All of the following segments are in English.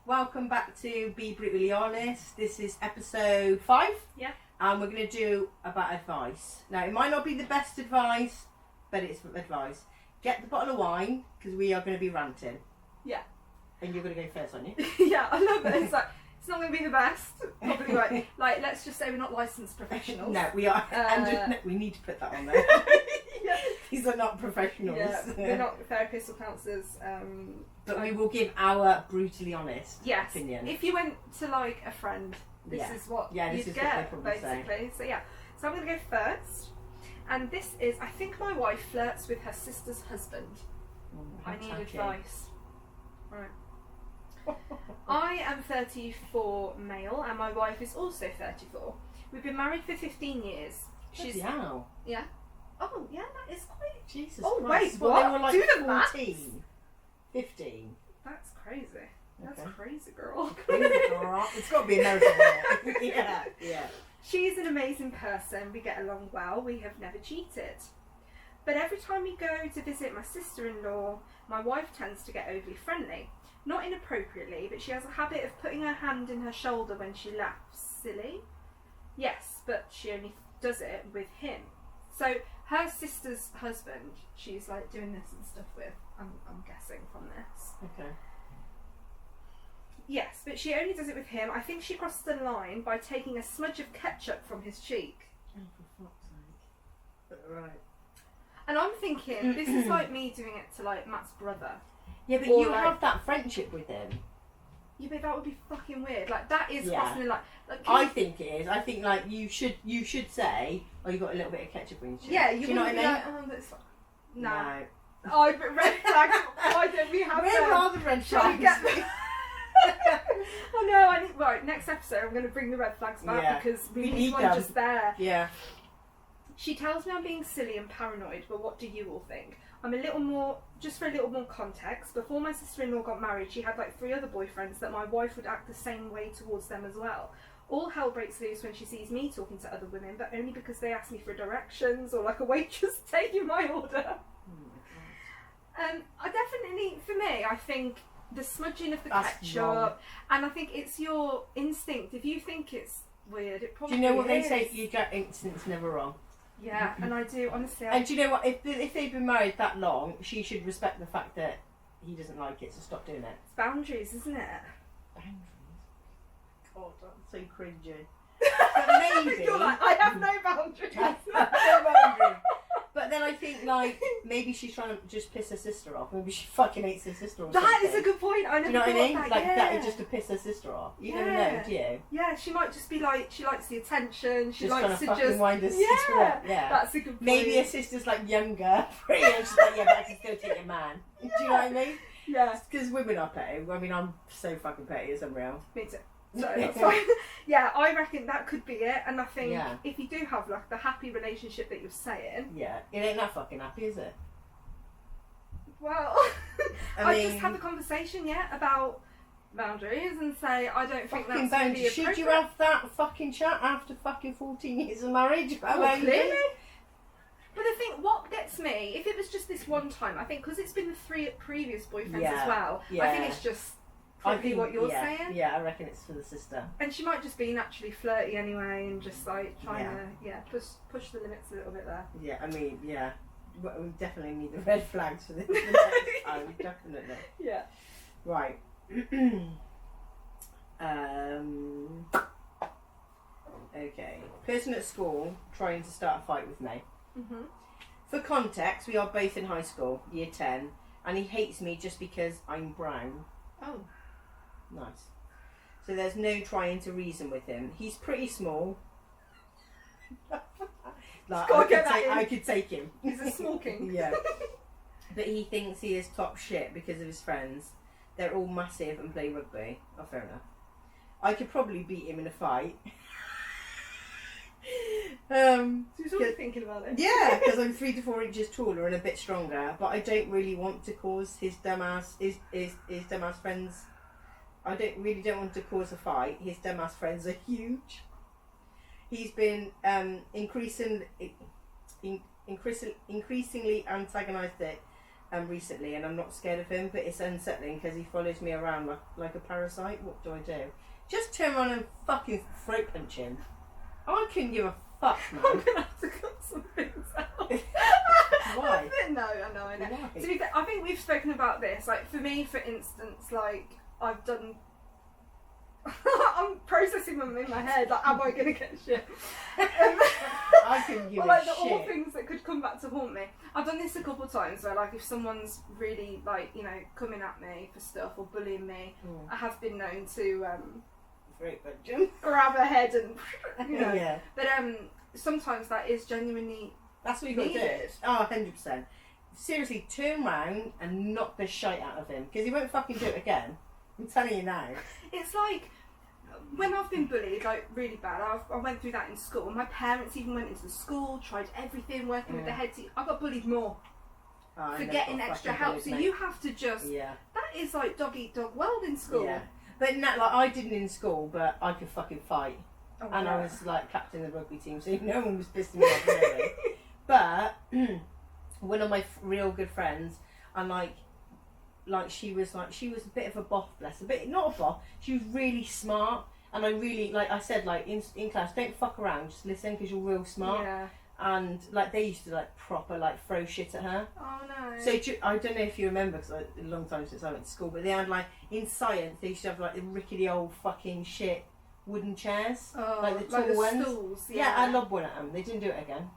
welcome back to Be Brutally Honest. This is episode 5. Yeah. And we're going to do about advice. Now, it might not be the best advice, but it's advice. Get the bottle of wine, because we are going to be ranting. Yeah. And you're going to go first, aren't you? Yeah, I love it. It's like, it's not going to be the best. Probably right. Like, let's just say we're not licensed professionals. No, we are. And we need to put that on there. Yeah. These are not professionals. Yeah, we're not therapists or counsellors. But we will give our brutally honest opinion. If you went to like a friend, this is what you'd get, basically. So yeah, so I'm going to go first. And this is, I think my wife flirts with her sister's husband. I need advice. Right. I am 34 male and my wife is also 34. We've been married for 15 years. She's how? Yeah. Oh yeah, that is quite. Jesus Oh Christ. wait, what? They were like Do the 14, maths. 15. That's crazy. That's Okay. crazy, girl. Crazy girl. It's got to be American. Yeah, yeah. She's an amazing person. We get along well. We have never cheated. But every time we go to visit my sister-in-law, my wife tends to get overly friendly. Not inappropriately, but she has a habit of putting her hand in her shoulder when she laughs. Silly? Yes, but she only does it with him. So her sister's husband, she's like doing this and stuff with, I'm guessing from this. Okay. Yes, but she only does it with him. I think she crossed the line by taking a smudge of ketchup from his cheek. Oh, for fuck's sake. Right. And I'm thinking, this is like me doing it to like Matt's brother. Yeah, but Or you like- have that friendship with him. Yeah, but that would be fucking weird. Like that is Yeah. crossing the line. Like, I think it is. I think like you should say, oh, you got a little bit of ketchup on your cheek. yeah, Do you you know what I wouldn't mean? be like, oh, that's fine. No. No. Oh, but red flags. Why don't we have Where them? are the red Shall we flags? get Oh no, I need right, next episode I'm gonna bring the red flags back Yeah. because we We need need one them. just there. Yeah. She tells me I'm being silly and paranoid, but what do you all think? I'm a little more, just for a little more context, before my sister-in-law got married, she had like 3 other boyfriends that my wife would act the same way towards them as well. All hell breaks loose when she sees me talking to other women, but only because they ask me for directions or like a waitress taking my order. I definitely, for me, I think the smudging of the That's ketchup, wrong. and I think it's your instinct. If you think it's weird, it Do probably you know what they is. say? Your gut instinct's never wrong. Yeah, and I do, honestly. And do you know what? If they've been married that long, she should respect the fact that he doesn't like it, so stop doing it. It's boundaries, isn't it? Boundaries. God, that's so cringy. But maybe. You're like, I have no boundaries. No boundaries. But then I think like maybe she's trying to just piss her sister off. Maybe she fucking hates her sister or That something. is a good point. I never Do you know what I thought mean? of that. Like yeah. that is just to piss her sister off. You never know, do you? Yeah, she might just be like, she likes the attention. She Just likes trying to fucking just wind her sister up. Yeah. That's a good point. Maybe her sister's like younger, pretty, and she's like, yeah, but I can still take your man. Do you know what I mean? Yeah, Because women are petty. I mean, I'm so fucking petty, it's unreal. me too. So that's fine. Yeah, I reckon that could be it. And I think Yeah. if you do have like the happy relationship that you're saying, Yeah, it ain't that fucking happy, is it? well, I I mean, just have a conversation, about boundaries and say I don't think fucking that's boundaries. really Should appropriate. you have that fucking chat after fucking 14 years of marriage? Well, About clearly. you? But the thing, what gets me, if it was just this one time, I think because it's been the 3 previous boyfriends Yeah, as well, I yeah. think it's just I probably think- what you're yeah, saying. Yeah, I reckon it's for the sister. And she might just be naturally flirty anyway and just like trying Yeah. to push the limits a little bit there. Yeah, I mean, yeah. We definitely need the red flags for this. For the next time, definitely. Yeah. Right. Okay. Person at school trying to start a fight with me. Mhm. For context, we are both in high school, year 10, and he hates me just because I'm brown. Oh. Nice. So there's no trying to reason with him. He's pretty small. Like, Gotta get that in. I could take him. He's a small king. Yeah. But he thinks he is top shit because of his friends. They're all massive and play rugby. Oh, fair enough. I could probably beat him in a fight. So you're sort of thinking about it. Yeah, because I'm 3 to 4 inches taller and a bit stronger, but I don't really want to cause his dumbass friends. I don't want to cause a fight. His dumbass friends are huge. He's been increasingly antagonistic recently, and I'm not scared of him, but it's unsettling because he follows me around like a parasite. What do I do? Just turn around and fucking throat punch him. I couldn't give a fuck, man. I'm gonna have to cut some things out. Why? No, I know. Why? To be fair, I think we've spoken about this. Like for me, for instance, like I've done. I'm processing them in my head. Like, am I gonna get shit? I couldn't give or like a the all shit. things that could come back to haunt me. I've done this a couple of times where, like, if someone's really like, you know, coming at me for stuff or bullying me, I have been known to Throat punch him. grab a head and you know. Yeah. But sometimes that is genuinely. That's what you got to do. Needed. Oh, 100%. Seriously, turn round and knock the shite out of him because he won't fucking do it again. I'm telling you now. It's like when I've been bullied, like really bad. I went through that in school. My parents even went into the school, tried everything, working with the head team. I got bullied more Oh, for getting extra help. So you have to just. Yeah. That is like dog eat dog world in school. Yeah. But no, like I didn't in school, but I could fucking fight, Oh, and yeah. I was like captain of the rugby team, so no one was pissing me off really. But one of my real good friends, and like she was a bit of a boff, bless her, but not a boff. She was really smart, and I really like I said like in class, don't fuck around, just listen because you're real smart. Yeah. And like they used to like proper like throw shit at her. Oh no. So I don't know if you remember because a long time since I went to school, but they had like in science they used to have like the rickety old fucking shit wooden chairs, like the tall ones. Stools, Yeah, I loved one of them. They didn't do it again.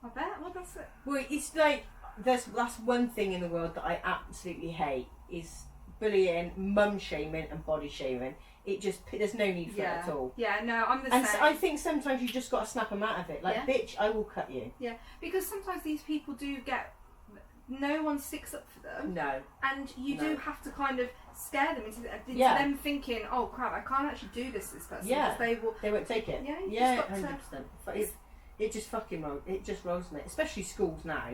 I bet. Well, that's it. Well, it's like that's one thing in the world that I absolutely hate is bullying, mum shaming, and body shaming. It just there's no need for it at all. Yeah, no, I'm the And same. so I think sometimes you just got to snap them out of it. Like, bitch, I will cut you. Yeah, because sometimes these people do get. No one sticks up for them. No. And you do have to kind of scare them into them thinking, oh crap, I can't actually do this person. Yeah. Because they won't take it. Yeah, you yeah, just got to- 100%. It just fucking rolls. It just rolls me, especially schools now.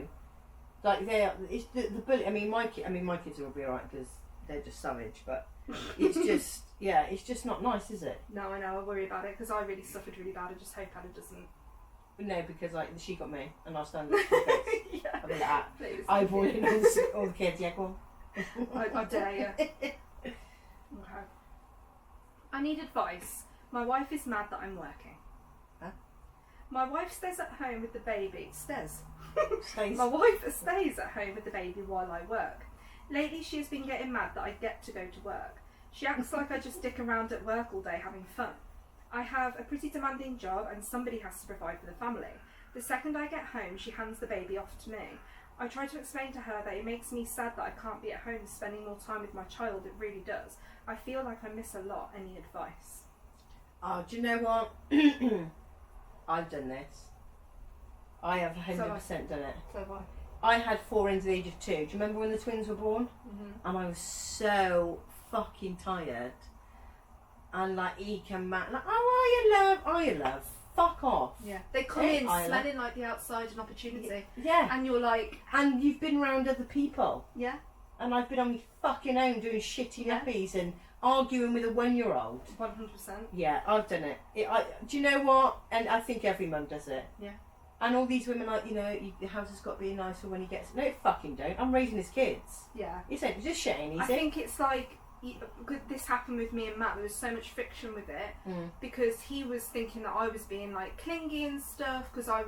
Like it's the bully. I mean, my kids will be alright because they're just savage, but it's just it's just not nice, is it? No, I know. I worry about it because I really suffered really bad. I just hope Anna doesn't. No, because like she got me, and I'll stand with my face. Yeah. I'll be like that. Please. I avoided all the kids. Yeah, go on. I dare you. Okay. I need advice. My wife is mad that I'm working. Huh? My wife stays at home with the baby. Stays. My wife stays at home with the baby while I work. Lately, she has been getting mad that I get to go to work. She acts like I just dick around at work all day having fun. I have a pretty demanding job and somebody has to provide for the family. The second I get home, she hands the baby off to me. I try to explain to her that it makes me sad that I can't be at home spending more time with my child. It really does. I feel like I miss a lot. Any advice? Oh, do you know what? I've done this. I have 100% done it. So why? I had 4 under the age of 2. Do you remember when the twins were born? Mm-hmm. And I was so fucking tired. And like he came back like, oh, are you love? Fuck off. Yeah. They come Hey, in Isla. smelling like the outside an opportunity. Yeah. And you're like, And you've been around other people. yeah, And I've been on my fucking own doing shitty Yeah. nappies and arguing with a 1-year-old. 100%. Yeah, I've done it. Do you know what? And I think every mum does it. Yeah. And all these women like, your house has got to be nicer when he gets... No, it fucking don't. I'm raising his kids. Yeah. It's just shit ain't easy. I think it's like, this happened with me and Matt. There was so much friction with it because he was thinking that I was being like clingy and stuff because I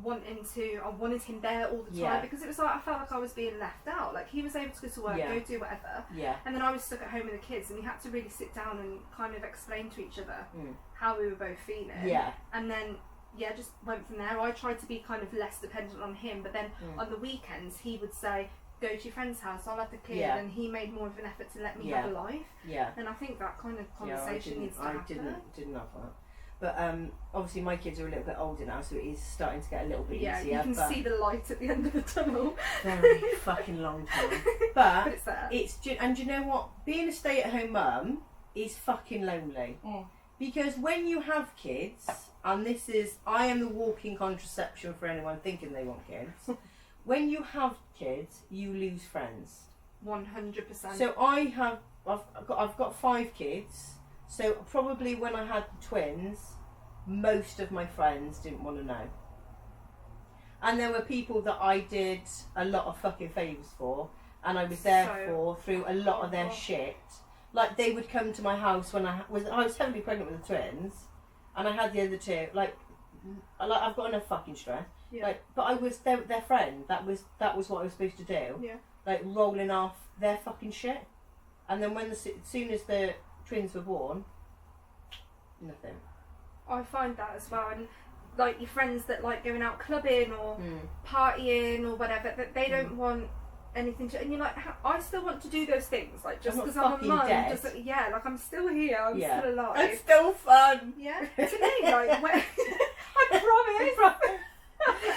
wanted him there all the time Yeah. because it was like I felt like I was being left out. Like he was able to go to work, Yeah. go do whatever, Yeah. and then I was stuck at home with the kids, and we had to really sit down and kind of explain to each other how we were both feeling. Yeah. And then just went from there. I tried to be kind of less dependent on him, but then on the weekends he would say, go to your friend's house, I'll have the kid, Yeah. and he made more of an effort to let me Yeah. have a life. Yeah. And I think that kind of Yeah, conversation needs to happen. I didn't have that. But obviously my kids are a little bit older now, so it is starting to get a little bit Yeah, easier. you can but see the light at the end of the tunnel. very fucking long time. But But it's there. and do you know what? Being a stay-at-home mum is fucking lonely. Because when you have kids, and I am the walking contraception for anyone thinking they want kids. When you have kids, you lose friends. 100%. So I've got 5 kids. So probably when I had the twins, most of my friends didn't want to know. And there were people that I did a lot of fucking favours for, and I was there for through a lot of their shit. Like, they would come to my house when I was heavily pregnant with the twins, and I had the other two. Like I've got enough fucking stress. Yeah. Like, but I was their friend. That was what I was supposed to do. Yeah. Like, rolling off their fucking shit. And then as soon as the twins were born, nothing. I find that as well, and like your friends that like going out clubbing or partying or whatever, that they don't want anything to, and you're like, I still want to do those things, like just because I'm a mum, yeah, like I'm still here, I'm still alive. It's still fun. Yeah, to me, like when, I promise.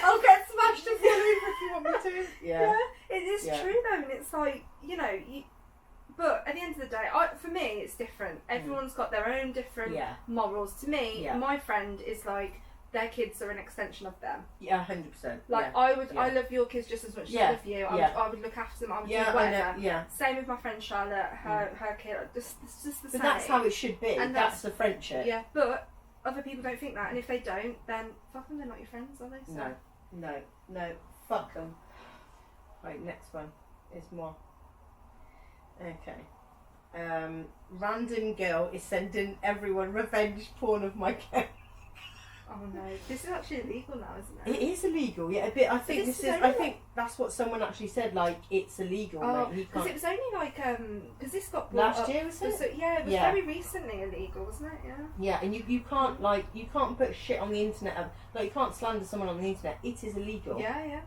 I'll get smashed and fall over if you want me to. Yeah, it is true though, and it's like, you know, but at the end of the day, for me, it's different. Everyone's got their own different morals. To me, my friend is like, their kids are an extension of them. Yeah, 100%. Like, I love your kids just as much as I love you. I would look after them. I would do whatever. Same with my friend Charlotte. Her kid. It's just the same. But that's how it should be. And that's the friendship. Yeah, but other people don't think that, and if they don't, then fuck them. They're not your friends, are they? So. No. Fuck them. Right, next one is more. Okay. Random girl is sending everyone revenge porn of my cat. Oh no, this is actually illegal now, isn't it? It is illegal, yeah. But I think I think that's what someone actually said. Like, it's illegal. Oh, because it was only like because this got last up, year, was it? So, yeah, it was very recently illegal, wasn't it? Yeah. Yeah, and you can't you can't put shit on the internet. Like, you can't slander someone on the internet. It is illegal. Yeah.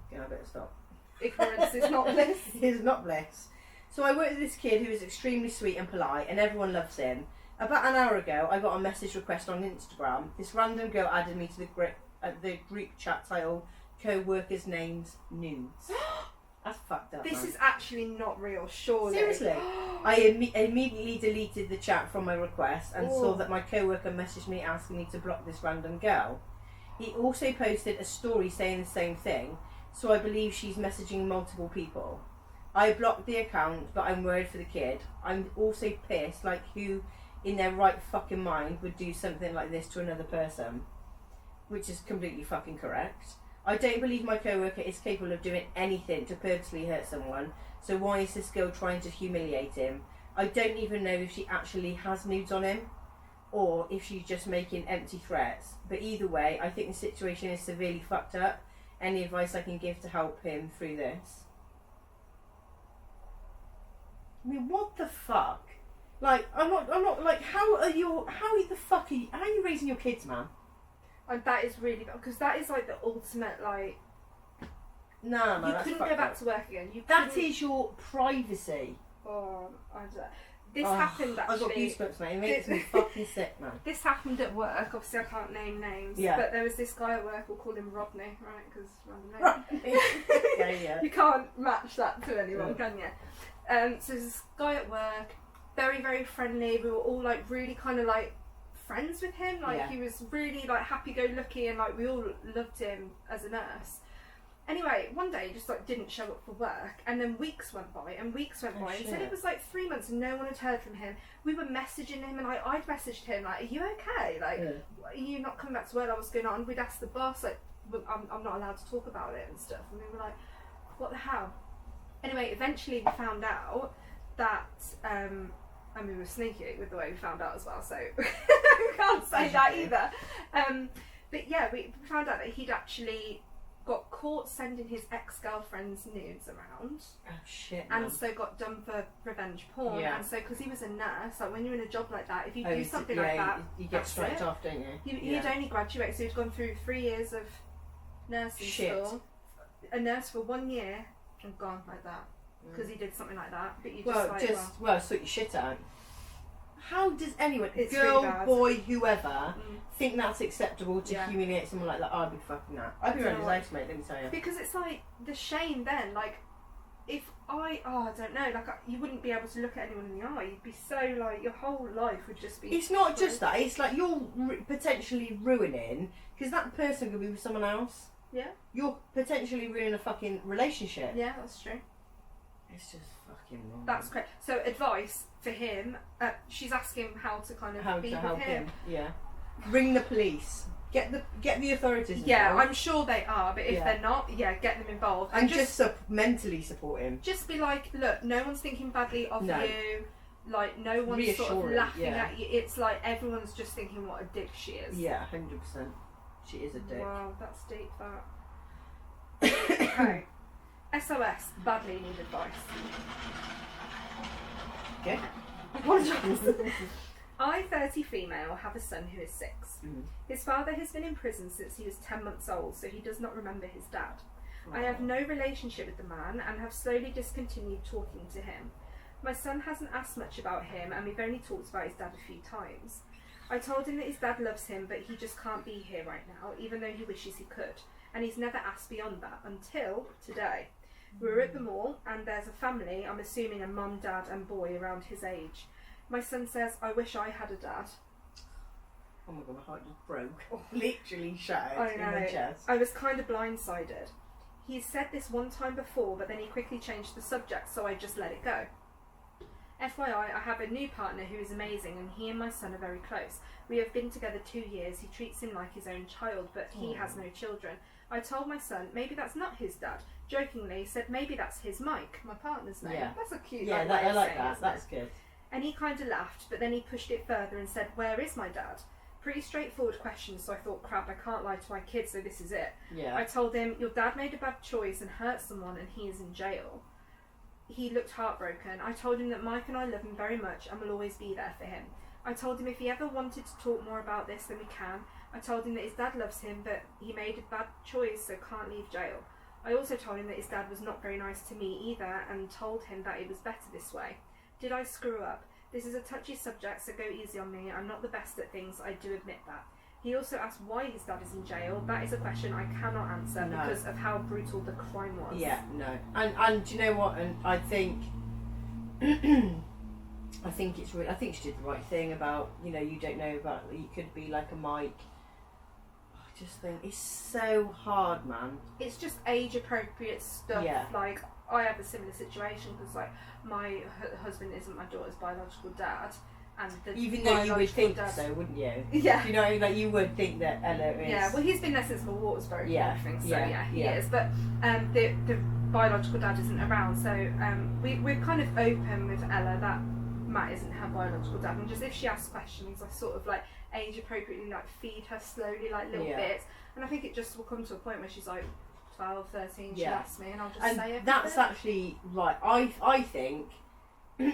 Okay, I better stop. Ignorance is not bliss. It is not bliss. So I worked with this kid who is extremely sweet and polite, and everyone loves him. About an hour ago, I got a message request on Instagram. This random girl added me to the group chat title, co-workers' names nudes. That's fucked up. This man. is actually not real, surely. Seriously. I immediately deleted the chat from my request and saw that my co-worker messaged me asking me to block this random girl. He also posted a story saying the same thing, so I believe she's messaging multiple people. I blocked the account, but I'm worried for the kid. I'm also pissed, like, who in their right fucking mind would do something like this to another person, which is completely fucking correct. I don't believe my co-worker is capable of doing anything to purposely hurt someone, so why is this girl trying to humiliate him? I don't even know if she actually has nudes on him, or if she's just making empty threats, but either way, I think the situation is severely fucked up. Any advice I can give to help him through this? I mean, what the fuck? Like, I'm not, like, how are you raising your kids, man? And that is really bad, because that is like the ultimate, like... No, you couldn't go back to work again. That is your privacy. Oh, I don't know. This happened actually. I've got goosebumps, mate. It makes me fucking sick, man. This happened at work. Obviously, I can't name names. Yeah. But there was this guy at work. We'll call him Rodney, right? Because random name. Yeah. You can't match that to anyone, can you? So there's this guy at work, very, very friendly. We were all like really kind of like friends with him. Like he was really like happy-go-lucky, and like we all loved him as a nurse. Anyway, one day he just like didn't show up for work, and then weeks went by, and said it was like 3 months and no one had heard from him. We were messaging him, and I'd messaged him like, "Are you okay? Like, are you not coming back to work? Like, what's going on?" We'd asked the boss, like, I'm not allowed to talk about it and stuff, and we were like, "What the hell?" Anyway, eventually we found out that, and we were sneaky with the way we found out as well, so we can't say that either. But yeah, we found out that he'd actually got caught sending his ex-girlfriend's nudes around. Oh shit, man. And so got done for revenge porn. Yeah. And so, because he was a nurse, like when you're in a job like that, if you do something like that, you get straight off, don't you? He'd only graduated, so he'd gone through 3 years of nursing school. A nurse for 1 year and gone like that because he did something like that. But you just sort your shit out. How does anyone, it's girl, really boy, whoever, think that's acceptable to humiliate someone like that? I'd be fucking that. I'd be around his house, mate, let me tell you. Because it's like the shame then, like, if I don't know, like, you wouldn't be able to look at anyone in the eye. You'd be so, like, your whole life would just be... It's not just that, it's like you're potentially ruining, because that person could be with someone else. Yeah. You're potentially ruining a fucking relationship. Yeah, that's true. It's just fucking wrong. That's correct. So advice for him, she's asking how to kind of be with him. Yeah. Ring the police. Get the authorities involved. Yeah, I'm sure they are, but if Yeah. they're not, get them involved. And just mentally support him. Just be like, look, no one's thinking badly of No. you. Like, no one's Reassure sort of him, laughing yeah. at you. It's like everyone's just thinking what a dick she is. Yeah, 100%. She is a dick. Wow, that's deep, that. Okay. SOS, badly need advice. Okay. Apologise. I, 30 female, have a son who is 6. Mm. His father has been in prison since he was 10 months old, so he does not remember his dad. I have no relationship with the man and have slowly discontinued talking to him. My son hasn't asked much about him, and we've only talked about his dad a few times. I told him that his dad loves him, but he just can't be here right now, even though he wishes he could. And he's never asked beyond that, until today. We were at the mall, and there's a family, I'm assuming a mum, dad and boy around his age. My son says, I wish I had a dad. Oh my god, my heart just broke. Literally shattered I in know. my chest. I was kind of blindsided. He's said this one time before, but then he quickly changed the subject, so I just let it go. FYI, I have a new partner who is amazing, and he and my son are very close. We have been together 2 years. He treats him like his own child, but he has no children. I told my son maybe that's not his dad. Jokingly said maybe that's his Mike, my partner's name. Yeah. That's a cute Yeah, way I of like saying that. it, That's good. and he kind of laughed, but then he pushed it further and said, where is my dad? Pretty straightforward question, so I thought, crap, I can't lie to my kids, so this is it. Yeah. I told him, your dad made a bad choice and hurt someone and he is in jail. He looked heartbroken. I told him that Mike and I love him very much and will always be there for him. I told him if he ever wanted to talk more about this, then we can. I told him that his dad loves him, but he made a bad choice, so can't leave jail. I also told him that his dad was not very nice to me either, and told him that it was better this way. Did I screw up? This is a touchy subject, so go easy on me. I'm not the best at things, I do admit that. He also asked why his dad is in jail. That is a question I cannot answer No. because of how brutal the crime was. Yeah, no. And do you know what? And I think I think it's really, I think she did the right thing about, you know, you don't know about, you could be like a Mike. I just think it's so hard, man. It's just age appropriate stuff. Yeah. Like, I have a similar situation because, like, my husband isn't my daughter's biological dad. And the Even though you would biological think dad, so, wouldn't you? Yeah. Do you know what I mean? Like, you would think that Ella is. Yeah, well, he's been there since the water's very Yeah, everything, so yeah, he yeah. is. But the biological dad isn't around, so we're kind of open with Ella that Matt isn't her biological dad, and just if she asks questions, I sort of like age appropriately like feed her slowly, like little Yeah. bits, and I think it just will come to a point where she's like 12, 13, she'll Yeah. ask me, and I'll just And say it. that's actually right. I think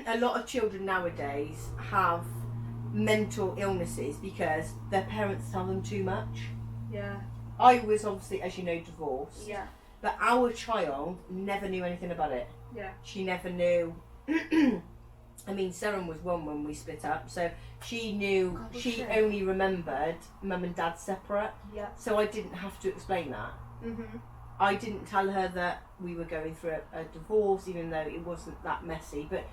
a lot of children nowadays have mental illnesses because their parents tell them too much. Yeah, I was obviously, as you know, divorced, yeah, but our child never knew anything about it. yeah, She never knew. I mean, Seren was one when we split up, so she knew. God, was she she? only remembered mum and dad separate, yeah. so I didn't have to explain that. Mhm. I didn't tell her that we were going through a divorce, even though it wasn't that messy. But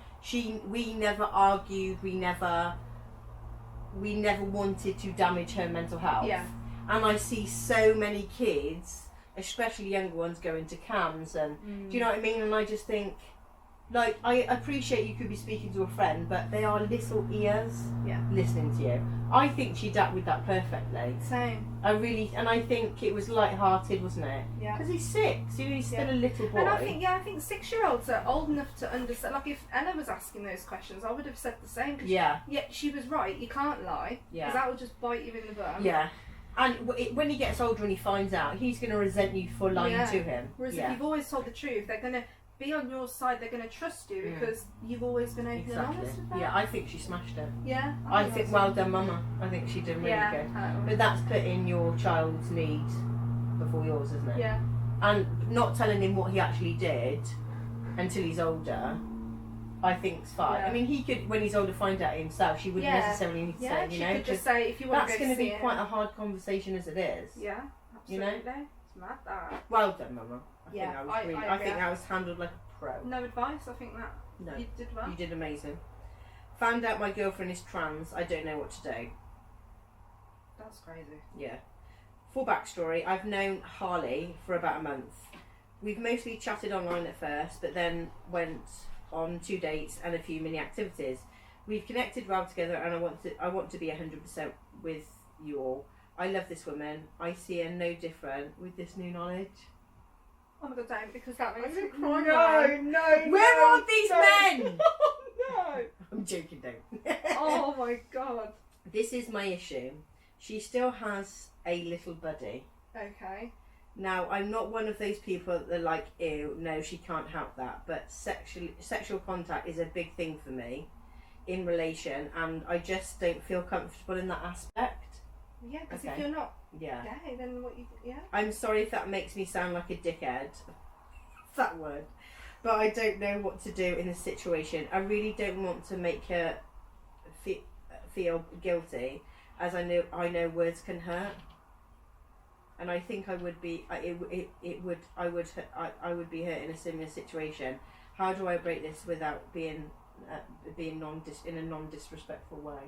we never argued. We never wanted to damage her mental health. Yeah. And I see so many kids, especially younger ones, go into CAMS, and do you know what I mean? And I just think, like, I appreciate you could be speaking to a friend, but they are little ears Yeah. listening to you. I think she dealt with that perfectly. Same. I really, and I think it was light-hearted, wasn't it? Yeah. Because he's 6, he's still Yeah. a little boy. And I think 6-year-olds are old enough to understand. Like, if Ella was asking those questions, I would have said the same. 'Cause Yeah, she was right. You can't lie. Yeah. Because that will just bite you in the butt. yeah. And when he gets older and he finds out, he's going to resent you for lying Yeah. to him. Whereas yeah. if you've always told the truth, they're going to be on your side. They're going to trust you because you've always been open and Exactly. honest with them. Yeah, I think she smashed it. Yeah. I think, well done, Mama. I think she did really Yeah. good. But that's putting your child's need before yours, isn't it? Yeah. And not telling him what he actually did until he's older, I think is fine. Yeah. I mean, he could, when he's older, find out himself. She wouldn't Yeah. necessarily need to Yeah. say, She you know, could just 'cause say if you want that's to go going to see be it. quite a hard conversation as it is. Yeah. You know? Absolutely. It's mad that. Well done, Mama. Yeah, think I I agree. think that was handled like a pro. No advice. I think that No, you did well. you did amazing. Found out my girlfriend is trans. I don't know what to do. That's crazy. Yeah. For backstory, I've known Harley for about a month. We've mostly chatted online at first, but then went on 2 dates and a few mini activities. We've connected well together, and I want to be 100% with you all. I love this woman. I see her no different with this new knowledge. Oh my god, don't, because that makes me I'm cry. crying. No. Where no, are these don't. men? No. I'm joking, don't. Oh my god. This is my issue. She still has a little buddy. Okay. Now, I'm not one of those people that are like, ew, no, she can't help that. But sexual contact is a big thing for me in relation, and I just don't feel comfortable in that aspect. Yeah, because if Okay. you're not Yeah. gay, then what you... Yeah. I'm sorry if that makes me sound like a dickhead. That word. But I don't know what to do in this situation. I really don't want to make her feel guilty, as I know words can hurt. And I think I would be I would be hurt in a similar situation. How do I break this without being in a non-disrespectful way?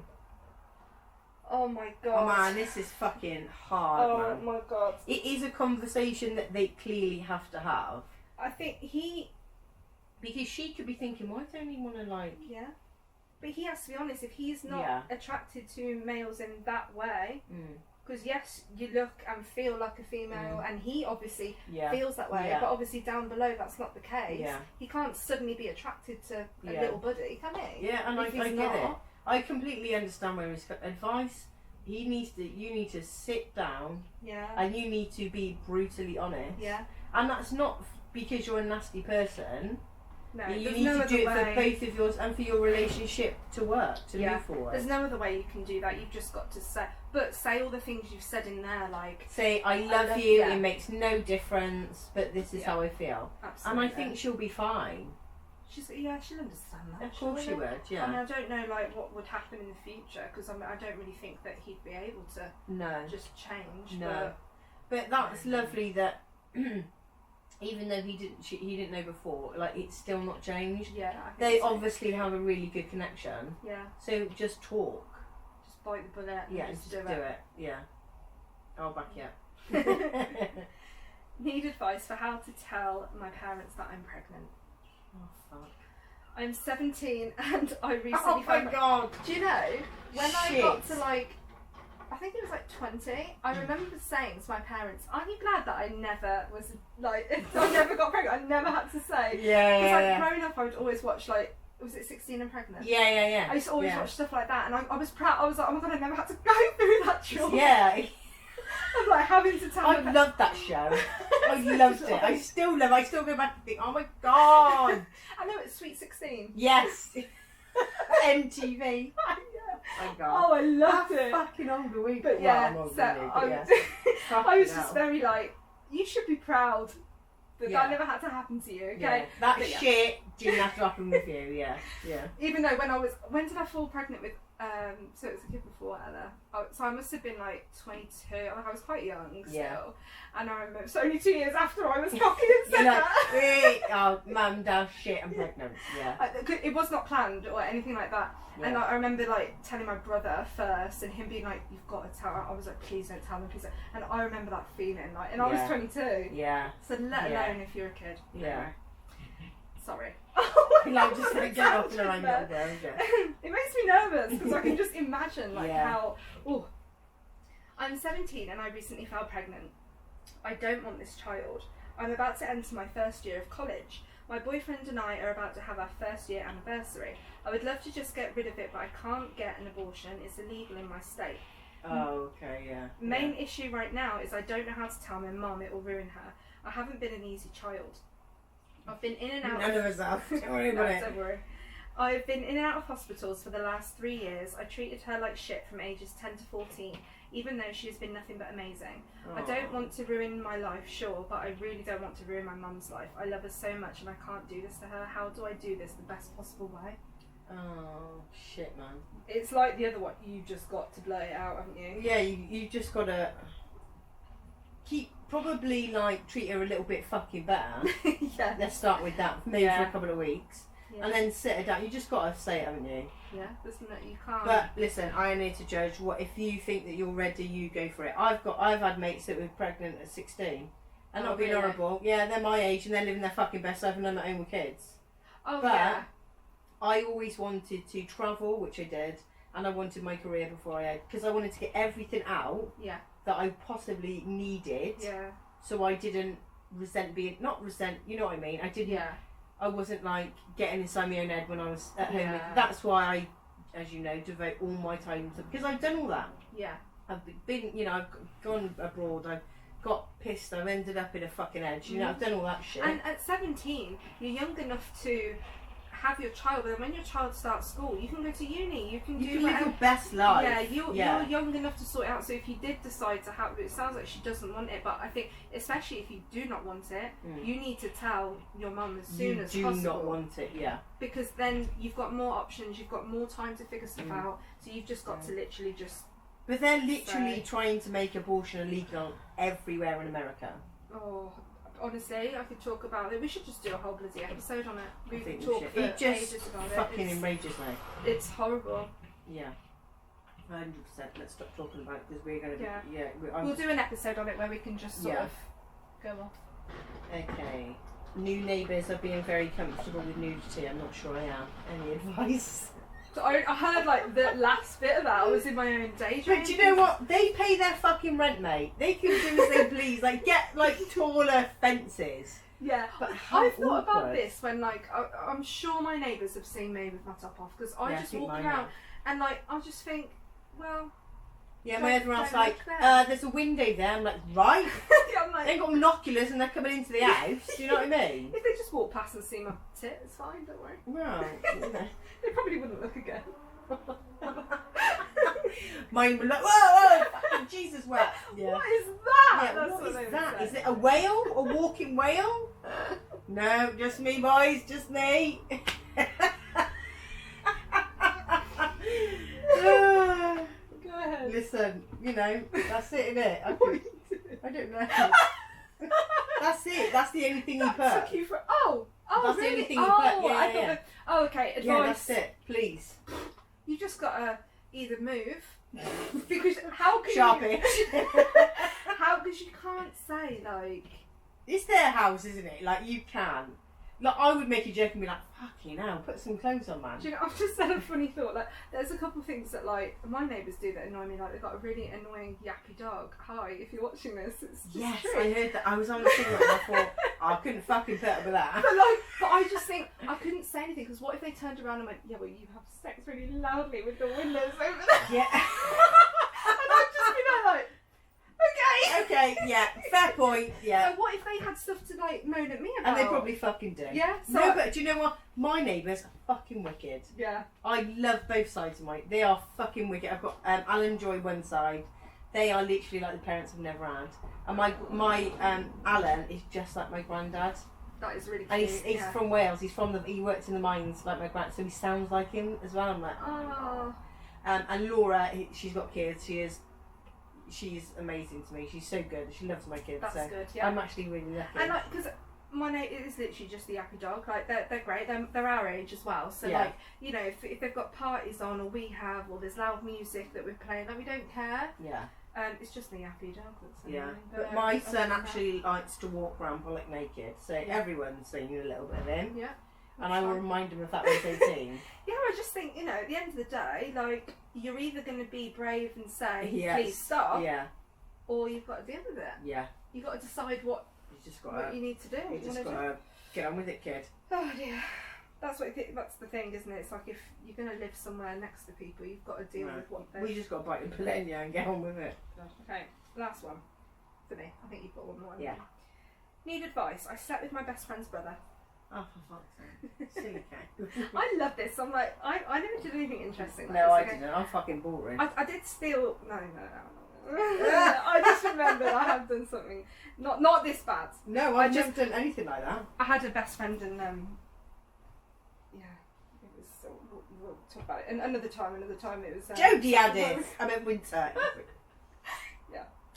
Oh my god. Oh man, this is fucking hard, Oh man. my god. It is a conversation that they clearly have to have, I think because she could be thinking, why don't you want to like? yeah. But he has to be honest, if he's not Yeah. attracted to males in that way, Mm, because yes, you look and feel like a female, and he obviously yeah. feels that way, Yeah. but obviously down below that's not the case. Yeah. He can't suddenly be attracted to a Yeah. little buddy, can he? Yeah, and If I he's get it. not. I completely understand where he's got advice. You need to sit down Yeah. and you need to be brutally honest. Yeah. And that's not because you're a nasty person. No, You there's need no to do it other for way. both of yours and for your relationship to work, to Yeah. move forward. There's no other way you can do that. You've just got to say all the things you've said in there, like Say, I love you, yeah. it makes no difference, but this is Yeah. how I feel. absolutely. And I think she'll be fine. she'll understand that. Of course she surely. would, I mean, yeah. I don't know like what would happen in the future because I don't really think that he'd be able to No. just change. No. But that's lovely that even though he didn't know before, like it's still not changed. But yeah, I think They so. obviously have a really good connection. Yeah, So just talk. just bite the bullet. And Yeah, just just do it. Yeah. I'll back you up. Need advice for how to tell my parents that I'm pregnant. Oh fuck. I'm 17 and I recently Oh my found. god. Do you know when I Shit. got to like, I think it was like 20. I remember saying to my parents, "Aren't you glad that I never was like, I never got pregnant? I never had to say." Yeah, Because like yeah, growing up, I would always watch like, was it 16 and Pregnant? yeah, yeah, yeah. I used to always yeah. watch stuff like that, and I was proud. I was like, oh my god, I never had to go through that trauma. Yeah, Of like having to tell. I my loved that show. I loved it. I still go back and think, oh my god. I know it's Sweet 16. Yes. MTV. Yeah. My god. Oh, I loved How it. fucking old are we? But Well, yeah, I'm older so than you, but yeah. I was Fucking just hell. very like, you should be proud that Yeah. that never had to happen to you, okay? Yeah. That But yeah. shit didn't have to happen with you, yeah. Yeah. Even though when did I fall pregnant with, so it was a kid before Ella. So I must have been like 22, like I was quite young still. Yeah. And I remember, it's only 2 years after I was cocky and said You're like, that. hey, oh, mum, dad, shit, I'm pregnant. Yeah. It was not planned or anything like that. Yeah. And I remember like telling my brother first and him being like, you've got to tell her. I was like, please don't tell them, please don't. And I remember that feeling like, and I was Yeah. 22. Yeah. So let Yeah. alone if you're a kid. Yeah. Anyway. Sorry. Like, just gonna get off the line But there, yeah. it makes me nervous because I can just imagine like Yeah. how. Oh, I'm 17 and I recently fell pregnant. I don't want this child. I'm about to enter my first year of college. My boyfriend and I are about to have our first year anniversary. I would love to just get rid of it, but I can't get an abortion. It's illegal in my state. Oh, okay, yeah. Main issue right now is I don't know how to tell my mum, it will ruin her. I haven't been an easy child. I've been in and out. None of us have. Don't worry No, about it. don't worry. I've been in and out of hospitals for the last 3 years. I treated her like shit from ages 10 to 14, even though she has been nothing but amazing. I don't want to ruin my life, sure, but I really don't want to ruin my mum's life. I love her so much and I can't do this to her. How do I do this the best possible way? Oh, shit, man. It's like the other one. You just got to blow it out, haven't you? Yeah, you just gotta probably like treat her a little bit fucking better. Yeah. Let's start with that, maybe for Yeah. a couple of weeks. Yeah. And then sit her down. You just gotta say it, haven't you? Yeah, listen, that you can't. But listen, I am here to judge. What if you think that you're ready? You go for it. I've had mates that were pregnant at 16, and Oh, not being really? horrible. Yeah, they're my age and they're living their fucking best life and they're not own with kids. oh but- yeah. I always wanted to travel, which I did, and I wanted my career before I had, because I wanted to get everything out Yeah. that I possibly needed. Yeah. So I didn't not resent, you know what I mean? I didn't, Yeah. I wasn't like getting inside my own head when I was at home. Yeah. That's why I, as you know, devote all my time to, because I've done all that. Yeah. I've been, you know, I've gone abroad, I've got pissed, I've ended up in a fucking edge, you know, I've done all that shit. And at 17, you're young enough to have your child, but then when your child starts school, you can go to uni, you can you do can live whatever. your best life. Yeah, you're young enough to sort it out. So if you did decide to have it, sounds like she doesn't want it, but I think especially if you do not want it, you need to tell your mum as soon as possible. You do not want it, yeah. Because then you've got more options, you've got more time to figure stuff out. So you've just got to literally just. But they're literally trying to make abortion illegal everywhere in America. Oh, honestly, I could talk about it. We should just do a whole bloody episode on it. We could we talk should. for It just ages about fucking it. enrages me. It's horrible. Yeah. 100%. Let's stop talking about it because we're going to Yeah. I'm We'll do an episode on it where we can just sort of go off. Okay. New neighbours are being very comfortable with nudity. I'm not sure I am. Any advice? So I heard like the last bit of that. I was in my own daydream. But do you know what? They pay their fucking rent, mate. They can do as they please. Like, get like taller fences. Yeah, But how I thought about awkward. this when like I'm sure my neighbours have seen me with my top off because I Yeah, I just think walk mine around have. and like I just think, well, Yeah, Don't- my other half's don't like, look there. there's a window there. I'm like, right? I'm like, They've got binoculars and they're coming into the house. Do you know what I mean? if they just walk past and see my tit, it's fine. Don't worry. Well, you know. They probably wouldn't look again. Mine were like, whoa, fucking Jesus wept. Yeah. What is that? Yeah, That's what they is would that? say. Is it a whale? A walking whale? No, just me, boys, just me. Go ahead. Listen, you know, that's it, innit? I don't know. That's it. That's the only thing you put. Took you for That's the really? only thing you oh, put, yeah, I yeah, thought yeah. that- oh, okay. Advice. Yeah, that's it. Please. You just gotta either move because how can Sharpish. how because you can't say like It's their house, isn't it? Like, you can. Like, I would make a joke and be like, fucking hell, put some clothes on, man. do you know, I've just had a funny thought. Like, there's a couple of things that like my neighbours do that annoy me. Like, they've got a really annoying yappy dog. Hi, if you're watching this, it's just Yes, true. I heard that. I was on the thing and I thought, I couldn't fucking put up with that. But I just think I couldn't say anything because what if they turned around and went, yeah, well, you have sex really loudly with the windows over there. Yeah. And I'd just be there like, okay. Okay, yeah, fair point, yeah. And what if they had stuff to like moan at me about? And they probably fucking do. Yeah, so No, but do you know what? My neighbours are fucking wicked. yeah. I love both sides of they are fucking wicked. I've got Alan Joy one side. They are literally like the parents I've never had. And my Alan is just like my granddad. That is really cute. And he's yeah. from Wales. He works in the mines like my granddad, so he sounds like him as well. I'm like, Oh, and Laura, she's got kids. She's amazing to me. She's so good. She loves my kids. that's so good. Yeah. I'm actually really lucky. And like, because my name is literally just the yappy dog. Like they're great. They're our age as well. So Yeah. like, you know, if they've got parties on or we have or there's loud music that we're playing, like we don't care. Yeah, It's just the yappy dog that's yeah. annoying. But I my think son other than actually likes to walk around Pollock naked, so everyone's seen a little bit of him. that- yeah. And I will That's fine. remind him of that when he's 18. Yeah, I just think, you know, at the end of the day, like, you're either going to be brave and say, Yes. please stop, Yeah, or you've got to deal with it. yeah. You've got to decide what You just got you to. need to do. You just wanna got to get on with it, kid. Oh dear. That's that's the thing, isn't it? It's like if you're going to live somewhere next to people, you've got to deal Right. with what they... We just got to bite the bullet and get on with it. Okay, last one. For me. I think you've got one more. haven't Yeah. you? Need advice. I slept with my best friend's brother. Oh, for fuck's sake. Silly cat. I love this. I'm like, I never did anything interesting like No, this. I okay? didn't. I'm fucking boring. I did steal... No. I just remembered I have done something not this bad. No, I've never done anything like that. I had a best friend and yeah, it was. We'll talk about it. And another time it was. Jodie had it. I meant winter.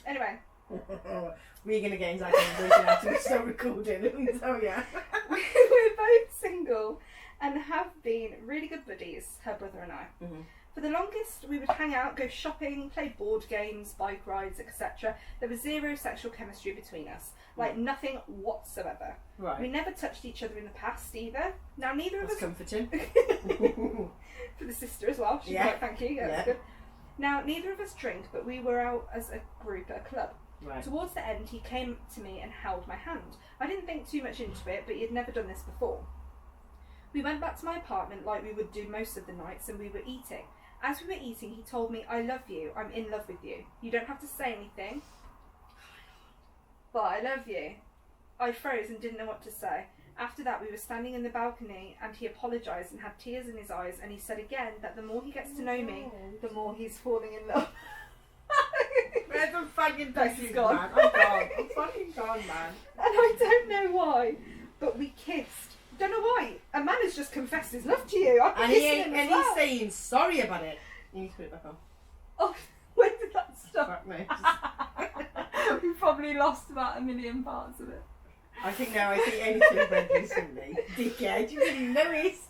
Anyway, We're going to get into that conversation after we start recording. Let me tell you. we're both single and have been really good buddies, her brother and I. Mhm. For the longest, we would hang out, go shopping, play board games, bike rides, etc. There was zero sexual chemistry between us. Like, nothing whatsoever. We Right. never touched each other in the past either. Now, neither of That's us... comforting. For the sister as well. She's Yeah. like, thank you. Yeah, Yeah. that's good. Now, neither of us drink, but we were out as a group at a club. Right. Towards the end, he came to me and held my hand. I didn't think too much into it, but he had never done this before. We went back to my apartment like we would do most of the nights, and we were eating. As we were eating, he told me, "I love you. I'm in love with you. You don't have to say anything, but I love you." I froze and didn't know what to say. After that, we were standing in the balcony, and he apologised and had tears in his eyes, and he said again that the more he gets to know me, the more he's falling in love. Where's the fucking This is gone. man? I'm gone. I'm fucking gone, man. And I don't know why, but we kissed. Don't know why. A man has just confessed his love to you. I'm And, kissing him as well. he's saying sorry about it. You need to put it back on. Oh, when did that stop? Fuck me. We probably lost about 1 million parts of it. I think anything read recently. Dickhead, you didn't even notice.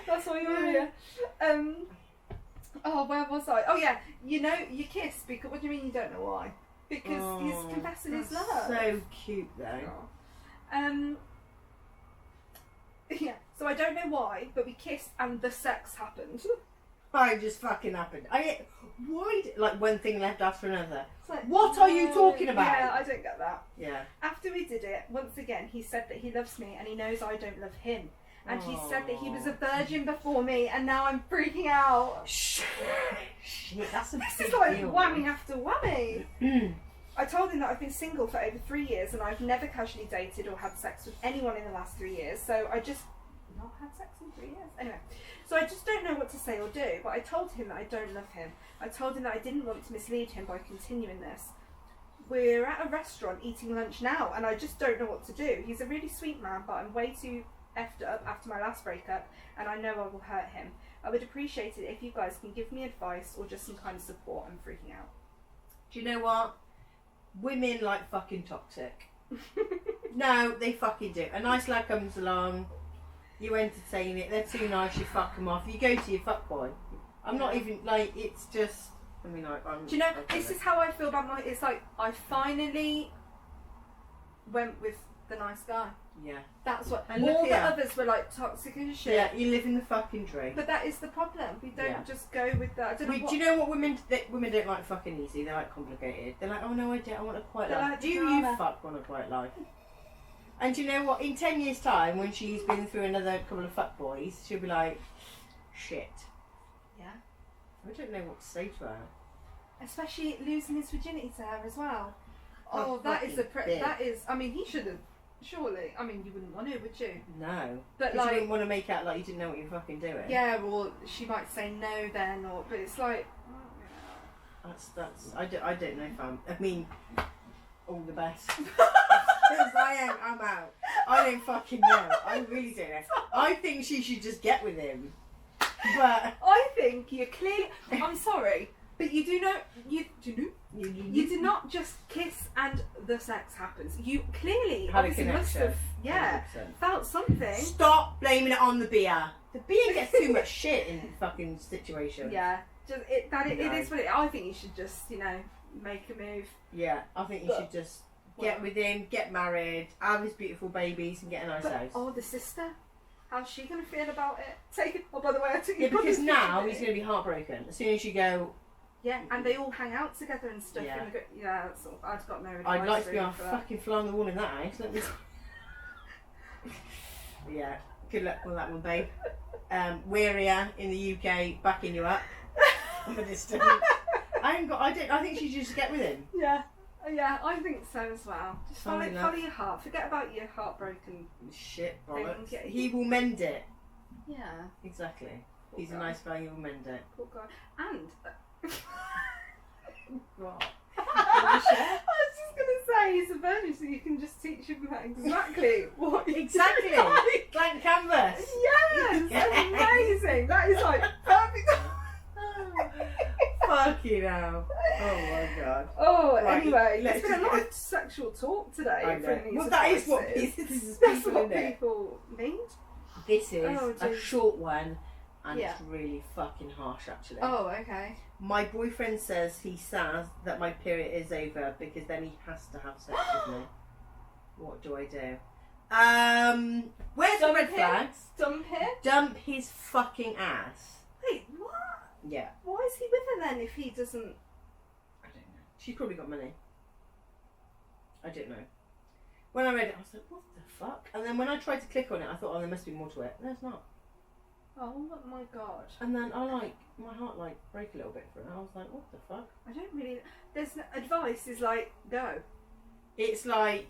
That's why you're here. Oh, where was I? Oh yeah, you kiss because. What do you mean you don't know why? Because he's confessing his love. So cute though. Yeah. So I don't know why, but we kissed and the sex happened. It just fucking happened. Like one thing left after another. It's like, What are you talking about? Yeah, I don't get that. Yeah. After we did it, once again, he said that he loves me and he knows I don't love him. And he said that he was a virgin before me, and now I'm freaking out. Shit, that's a This big is like deal. whammy after whammy. I told him that I've been single for over 3 years and I've never casually dated or had sex with anyone in the last 3 years. So I just not had sex in 3 years. Anyway, so I just don't know what to say or do. But I told him that I don't love him. I told him that I didn't want to mislead him by continuing this. We're at a restaurant eating lunch now, and I just don't know what to do. He's a really sweet man, but I'm way too effed up after my last breakup, and I know I will hurt him. I would appreciate it if you guys can give me advice or just some kind of support. I'm freaking out. Do you know what? Women like fucking toxic. No, they fucking do. A nice lad comes along, you entertain it, they're too nice, you fuck them off. You go to your fuckboy. I'm not even, like, it's just, I mean, do you know, this is how I feel about my, it's like, I finally went with the nice guy. Yeah. That's what, And look all the here. others were like toxic as shit. Yeah, you live in the fucking dream. But that is the problem. We don't just go with that. I don't know what. Do you know what women don't like fucking easy? They like complicated. They're like, oh no, I don't. I want a quiet They life. like Do you drama. fuck want a quiet life? And do you know what? In 10 years' time, when she's been through another couple of fuckboys, she'll be like, shit. Yeah. I don't know what to say to her. Especially losing his virginity to her as well. Oh, Oh, that is a fucking bitch. that is. I mean, he should have. Surely. I mean, you wouldn't want to, would you? No. But Because like, you wouldn't want to make out like you didn't know what you were fucking doing. yeah, or she might say no then, or but it's like. That's. I don't know, fam. I mean, all the best. Because I'm out. I don't fucking know. I really don't know. I think she should just get with him. But I think you clearly. I'm sorry, but you do know you do not just kiss and the sex happens. You clearly Had a obviously must connection. have 100%. felt something. Stop blaming it on the beer. The beer gets too much shit in fucking situations. Yeah, just it No. is what it. I think you should just make a move. Yeah, I think you But- should just get with him, get married, have his beautiful babies, and get a nice But, house. oh, the sister. How's she going to feel about it? Take it. Oh, by the way, I took Yeah, your because brother's now picture. he's going to be heartbroken. As soon as you go, Yeah, and they all hang out together and stuff. Yeah. Yeah, that's all. I've got no advice. I'd like to be really on for that. fucking fly on the wall in that house. Let me... Yeah, good luck with that one, babe. We're here in the UK, backing you up. But it's still... I think she should just get with him. Yeah, I think so as well. Just follow Fair enough. your heart. Forget about your heartbroken. Shit, bollocks. Thing, yeah. He will mend it. Yeah. Exactly. Poor He's a guy. nice guy, he will mend it. Poor guy. And. What? I was just gonna say he's a virgin, so you can just teach him that exactly what Exactly. like. Blank canvas. Yes, that's amazing. That is like perfect. Fucking hell. Oh my god. Oh, Right, anyway, let's there's been a just lot get- of sexual talk today. I for know. these Well, that is what advices. this is That's people, what isn't it? people need. This is Oh, a geez. short one and Yeah. it's really fucking harsh actually. Oh, okay. My boyfriend says he says that my period is over because then he has to have sex with me. What do I do? Where's the Dump red him? flags? Dump him? Dump his fucking ass. Wait, what? Yeah. Why is he then if he doesn't... I don't know. She's probably got money. I don't know. When I read it, I was like, what the fuck? And then when I tried to click on it, I thought, oh, there must be more to it. There's not. Oh my god. And then my heart break a little bit for it. And I was like, what the fuck? I don't really... There's advice is like, go. It's like,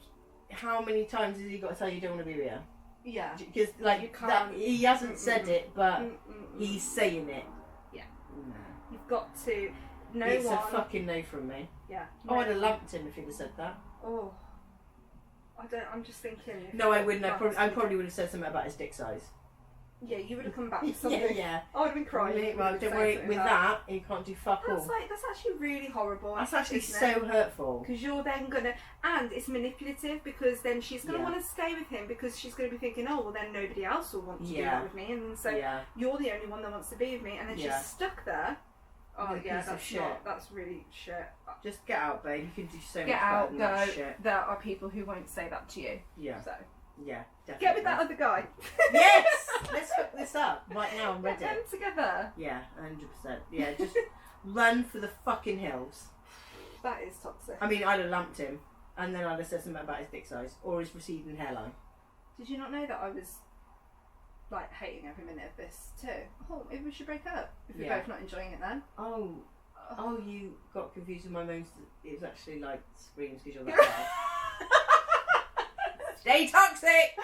how many times has he got to tell you don't want to be with her? Yeah. Because You can't- he hasn't said it, but Mm-mm-mm. he's saying it. Yeah. No. You've got to... No It's one... a fucking no from me. Yeah. Oh, I'd have lumped him if he'd have said that. Oh. I'm just thinking... No, I wouldn't. I probably would have said something about his dick size. Yeah, you would have come back with something. Yeah. I would have been crying. if you Well, would have don't said worry. something With like that, he can't do fuck all. That's actually really horrible. That's actually isn't so it? hurtful. Because you're then gonna, and it's manipulative because then she's gonna Yeah. want to stay with him because she's gonna be thinking, oh well, then nobody else will want to do Yeah. that with me, and so Yeah. you're the only one that wants to be with me, and then Yeah. she's stuck there. Oh With a yeah, piece of that's shit. that's really shit. Just get out, babe. You can do so Get much better out, than go. that shit. There are people who won't say that to you. Yeah. So Yeah. Definitely. get with that other guy. Yes. Let's hook this up right now. I'm Get ready. them together. Yeah, 100%. Yeah, just run for the fucking hills. That is toxic. I mean, I'd have lumped him, and then I'd have said something about his dick size or his receding hairline. Did you not know that I was like hating every minute of this too? Oh, maybe we should break up if we're Yeah. both not enjoying it then. Oh, you got confused with my moans. It was actually like screams because you're that bad. Stay toxic!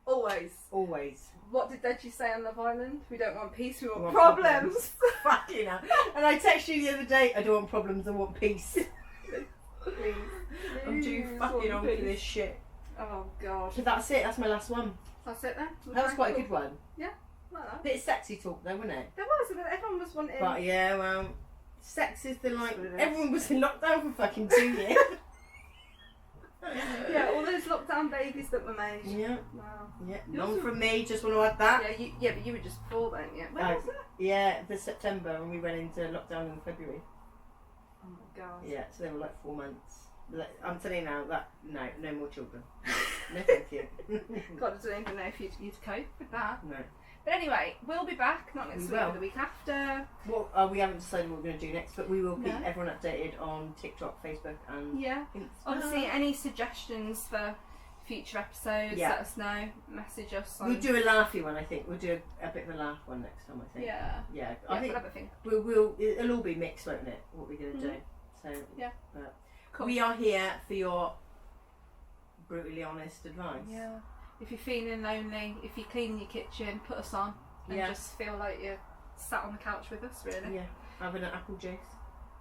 Always. Always. What did Deji say on Love Island? We don't want peace, we want, We want problems. Fucking hell. And I texted you the other day, I don't want problems, I want peace. Please. I'm too Please fucking want on for peace. this shit. Oh god. So that's it, that's my last one. That's it then? That was quite a good one. Like that. Bit of sexy talk though, wasn't it? There was, but everyone was wanting. But yeah, well, sex is the like, That's what it is. everyone was in lockdown for fucking 2 years. Yeah, all those lockdown babies that were made. Yeah, Wow. yeah. Yours None was- from me, just want to add that. Yeah, but you were just 4 then, yeah. When Oh. was it? Yeah, the September when we went into lockdown in February. Oh my god. Yeah, so they were like 4 months. I'm telling you now that no more children. No, thank you. God, I don't even know if you'd cope with that. No. But anyway, we'll be back, not next We week, will. but the week after. Well, we haven't decided what we're going to do next, but we will keep No. everyone updated on TikTok, Facebook, and Yeah. Instagram. Obviously, any suggestions for future episodes, Yeah. let us know. Message us on... We'll do a laughy one. I think we'll do a bit of a laugh one next time. I think. Yeah. Yeah. I I think whatever thing. it'll all be mixed, won't it? What we're going to do. So Yeah. Cool. we are here for your brutally honest advice. Yeah. If you're feeling lonely, if you're cleaning your kitchen, put us on and Yeah. just feel like you're sat on the couch with us, really. Yeah. Having an apple juice.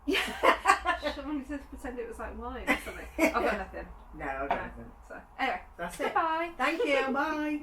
Yeah. I wanted to pretend it was like wine or something. I've got nothing. No, I don't No. think. So, anyway, That's it. bye. Thank you. Bye.